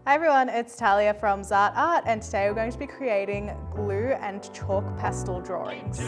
Hi everyone, it's Talia from Zart Art, and today we're going to be creating glue and chalk pastel drawings.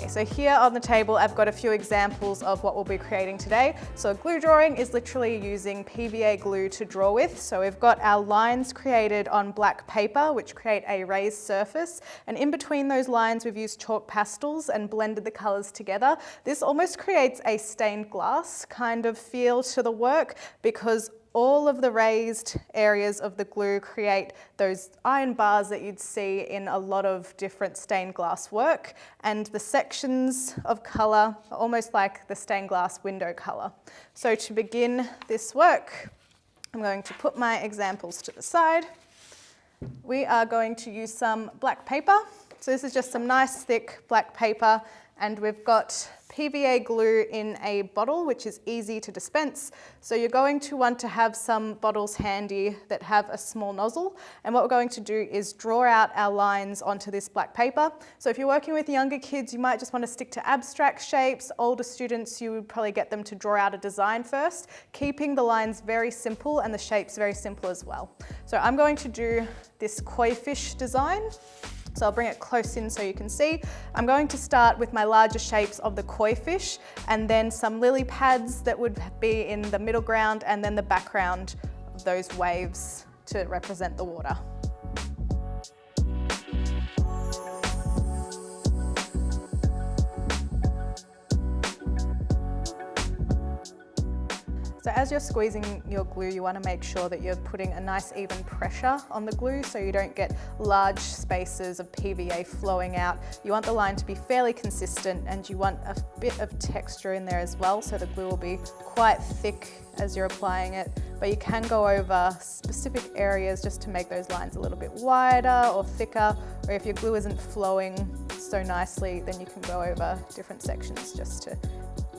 So here on the table, I've got a few examples of what we'll be creating today. So a glue drawing is literally using PVA glue to draw with. So we've got our lines created on black paper, which create a raised surface. And in between those lines, we've used chalk pastels and blended the colors together. This almost creates a stained glass kind of feel to the work because all of the raised areas of the glue create those iron bars that you'd see in a lot of different stained glass work, and the sections of colour are almost like the stained glass window colour. So to begin this work, I'm going to put my examples to the side. We are going to use some black paper. So this is just some nice thick black paper, and we've got PVA glue in a bottle, which is easy to dispense. So you're going to want to have some bottles handy that have a small nozzle. And what we're going to do is draw out our lines onto this black paper. So if you're working with younger kids, you might just want to stick to abstract shapes. Older students, you would probably get them to draw out a design first, keeping the lines very simple and the shapes very simple as well. So I'm going to do this koi fish design. So I'll bring it close in so you can see. I'm going to start with my larger shapes of the koi fish, and then some lily pads that would be in the middle ground, and then the background of those waves to represent the water. So as you're squeezing your glue, you want to make sure that you're putting a nice even pressure on the glue so you don't get large spaces of PVA flowing out. You want the line to be fairly consistent, and you want a bit of texture in there as well, so the glue will be quite thick as you're applying it. But you can go over specific areas just to make those lines a little bit wider or thicker, or if your glue isn't flowing so nicely, then you can go over different sections just to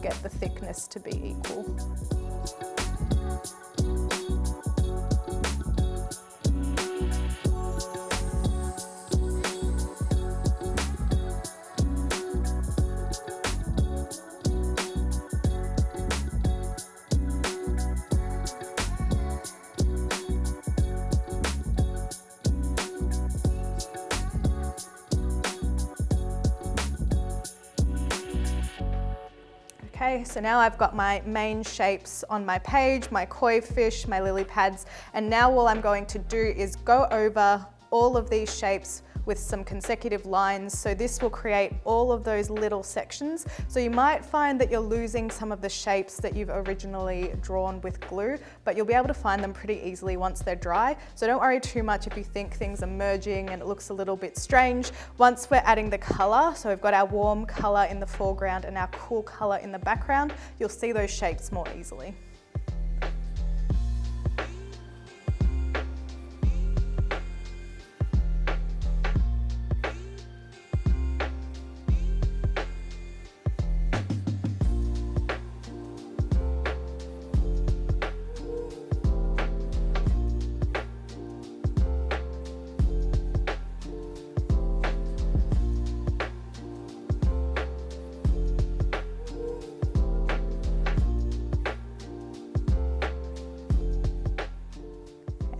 get the thickness to be equal. Okay, so now I've got my main shapes on my page, my koi fish, my lily pads, and now all I'm going to do is go over all of these shapes with some consecutive lines. So this will create all of those little sections. So you might find that you're losing some of the shapes that you've originally drawn with glue, but you'll be able to find them pretty easily once they're dry. So don't worry too much if you think things are merging and it looks a little bit strange. Once we're adding the color, so we've got our warm color in the foreground and our cool color in the background, you'll see those shapes more easily.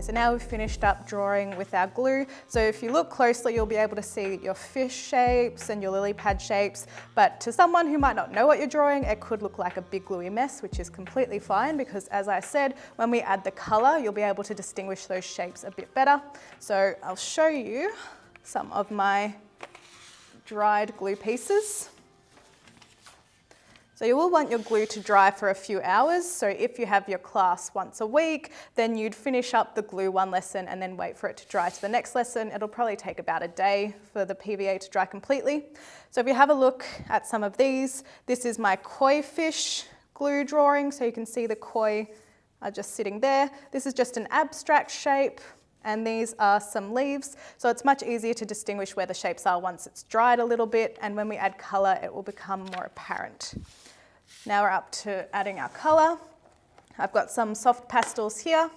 So now we've finished up drawing with our glue. So if you look closely, you'll be able to see your fish shapes and your lily pad shapes. But to someone who might not know what you're drawing, it could look like a big gluey mess, which is completely fine because, as I said, when we add the color, you'll be able to distinguish those shapes a bit better. So I'll show you some of my dried glue pieces. So you will want your glue to dry for a few hours. So if you have your class once a week, then you'd finish up the glue one lesson and then wait for it to dry to the next lesson. It'll probably take about a day for the PVA to dry completely. So if you have a look at some of these, this is my koi fish glue drawing. So you can see the koi are just sitting there. This is just an abstract shape, and these are some leaves. So it's much easier to distinguish where the shapes are once it's dried a little bit, and when we add color, it will become more apparent. Now we're up to adding our color. I've got some soft pastels here,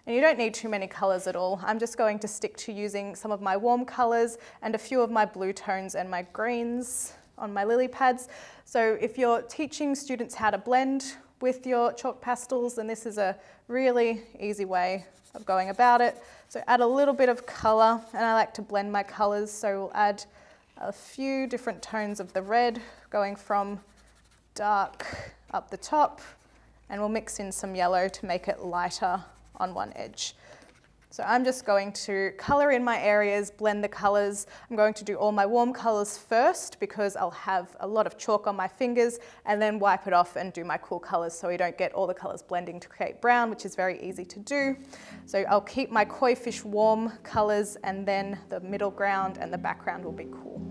and you don't need too many colors at all. I'm just going to stick to using some of my warm colors and a few of my blue tones and my greens on my lily pads. So if you're teaching students how to blend with your chalk pastels, then this is a really easy way of going about it. So add a little bit of colour, and I like to blend my colours, so we'll add a few different tones of the red, going from dark up the top, and we'll mix in some yellow to make it lighter on one edge. So I'm just going to colour in my areas, blend the colours. I'm going to do all my warm colours first because I'll have a lot of chalk on my fingers, and then wipe it off and do my cool colours so we don't get all the colours blending to create brown, which is very easy to do. So I'll keep my koi fish warm colours, and then the middle ground and the background will be cool.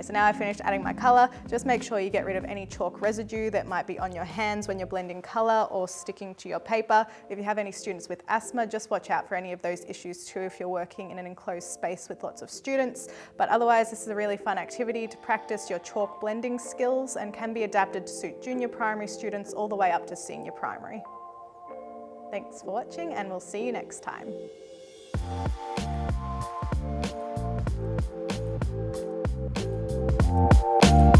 So now I've finished adding my colour. Just make sure you get rid of any chalk residue that might be on your hands when you're blending colour or sticking to your paper. If you have any students with asthma, just watch out for any of those issues too if you're working in an enclosed space with lots of students. But otherwise, this is a really fun activity to practice your chalk blending skills, and can be adapted to suit junior primary students all the way up to senior primary. Thanks for watching, and we'll see you next time.